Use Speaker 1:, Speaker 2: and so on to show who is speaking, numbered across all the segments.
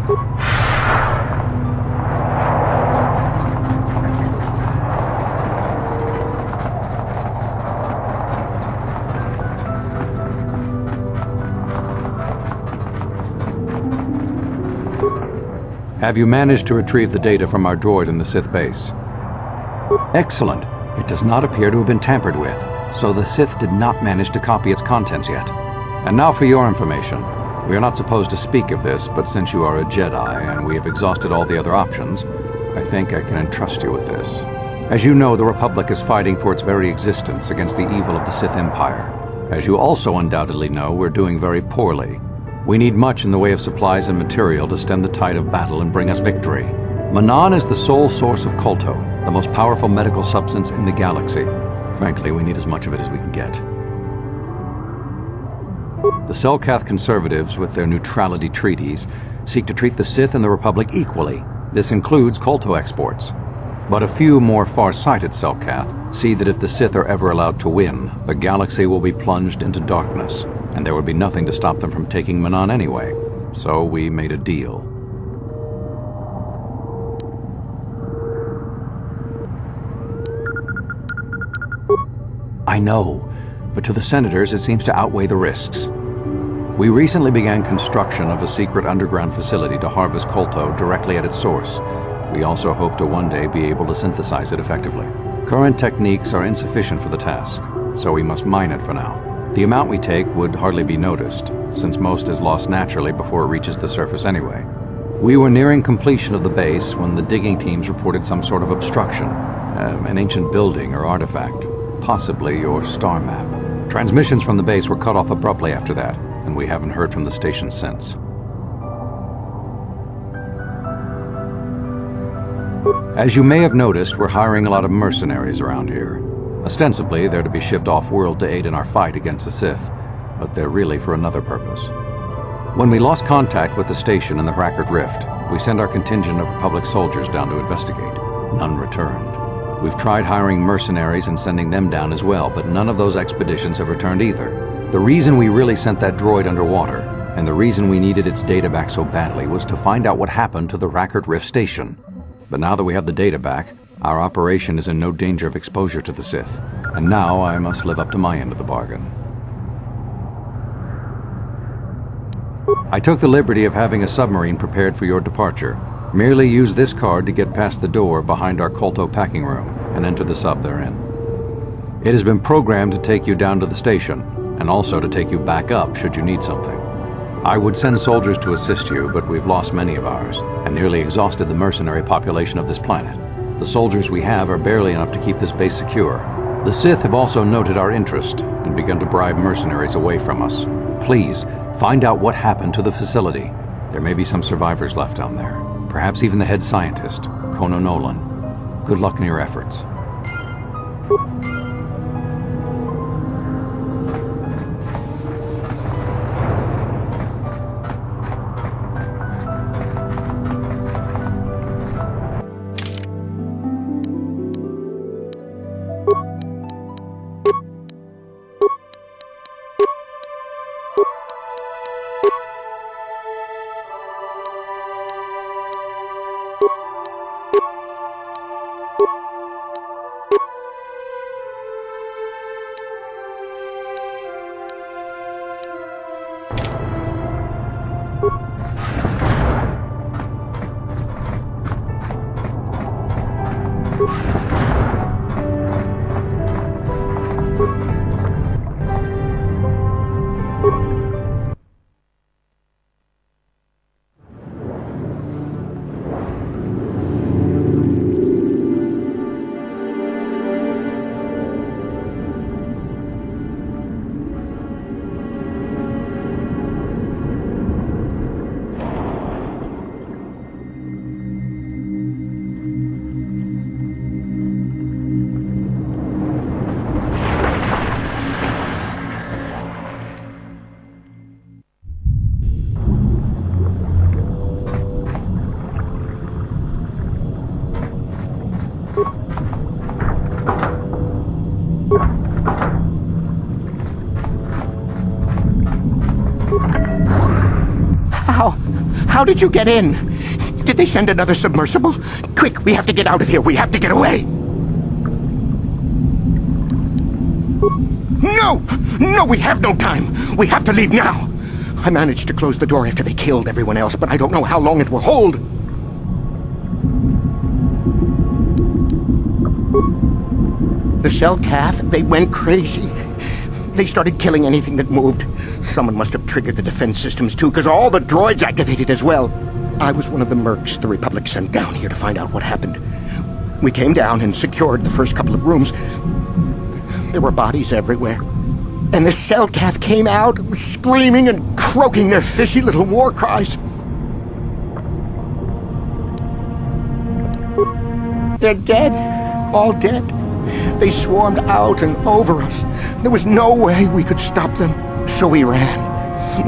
Speaker 1: Have you managed to retrieve the data from our droid in the Sith base? Excellent. It does not appear to have been tampered with, so the Sith did not manage to copy its contents yet. And now for your information. We are not supposed to speak of this, but since you are a Jedi and we have exhausted all the other options, I think I can entrust you with this. As you know, the Republic is fighting for its very existence against the evil of the Sith Empire. As you also undoubtedly know, we're doing very poorly. We need much in the way of supplies and material to stem the tide of battle and bring us victory. Manaan is the sole source of Kolto, the most powerful medical substance in the galaxy. Frankly, we need as much of it as we can get. The Selkath conservatives, with their neutrality treaties, seek to treat the Sith and the Republic equally. This includes Kolto exports. But a few more far-sighted Selkath see that if the Sith are ever allowed to win, the galaxy will be plunged into darkness, and there would be nothing to stop them from taking Manaan anyway. So we made a deal. I know, but to the senators it seems to outweigh the risks. We recently began construction of a secret underground facility to harvest Kolto directly at its source. We also hope to one day be able to synthesize it effectively. Current techniques are insufficient for the task, so we must mine it for now. The amount we take would hardly be noticed, since most is lost naturally before it reaches the surface anyway. We were nearing completion of the base when the digging teams reported some sort of obstruction, an ancient building or artifact, possibly your star map. Transmissions from the base were cut off abruptly after that, and we haven't heard from the station since. As you may have noticed, we're hiring a lot of mercenaries around here. Ostensibly, they're to be shipped off-world to aid in our fight against the Sith, but they're really for another purpose. When we lost contact with the station in the Hrakert Rift, we sent our contingent of Republic soldiers down to investigate. None returned. We've tried hiring mercenaries and sending them down as well, but none of those expeditions have returned either. The reason we really sent that droid underwater, and the reason we needed its data back so badly, was to find out what happened to the Hrakert Rift station. But now that we have the data back, our operation is in no danger of exposure to the Sith, and now I must live up to my end of the bargain. I took the liberty of having a submarine prepared for your departure. Merely use this card to get past the door behind our Kolto packing room and enter the sub therein. It has been programmed to take you down to the station, and also to take you back up should you need something. I would send soldiers to assist you, but we've lost many of ours, and nearly exhausted the mercenary population of this planet. The soldiers we have are barely enough to keep this base secure. The Sith have also noted our interest and begun to bribe mercenaries away from us. Please, find out what happened to the facility. There may be some survivors left down there. Perhaps even the head scientist, Kono Nolan. Good luck in your efforts.
Speaker 2: How did you get in? Did they send another submersible? Quick, we have to get out of here. We have to get away. No! No, we have no time. We have to leave now. I managed to close the door after they killed everyone else, but I don't know how long it will hold. The Selkath, they went crazy. They started killing anything that moved. Someone must have triggered the defense systems too, because all the droids activated as well. I was one of the mercs the Republic sent down here to find out what happened. We came down and secured the first couple of rooms. There were bodies everywhere. And the Selkath came out, screaming and croaking their fishy little war cries. They're dead. All dead. They swarmed out and over us. There was no way we could stop them, so we ran.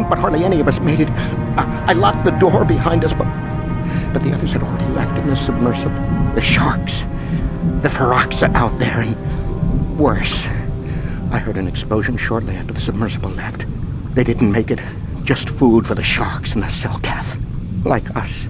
Speaker 2: But hardly any of us made it. I locked the door behind us, but the others had already left in the submersible. The sharks. The Ferox are out there, and worse. I heard an explosion shortly after the submersible left. They didn't make it. Just food for the sharks and the Selkath. Like us.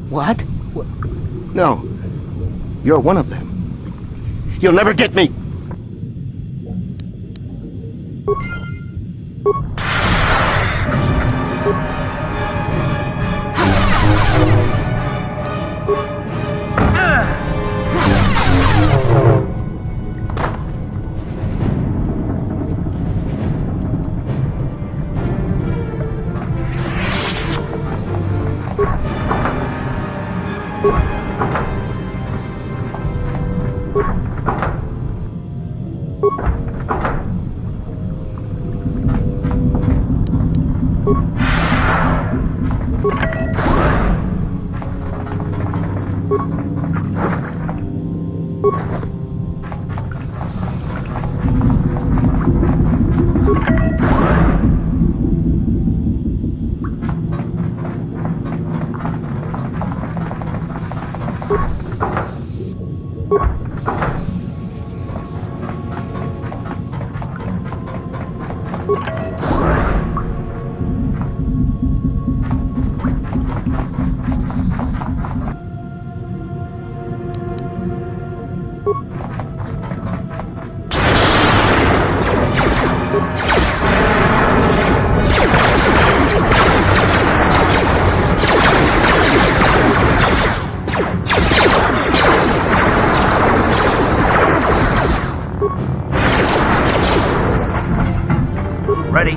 Speaker 2: What? No. You're one of them. You'll never get me!
Speaker 3: Ready?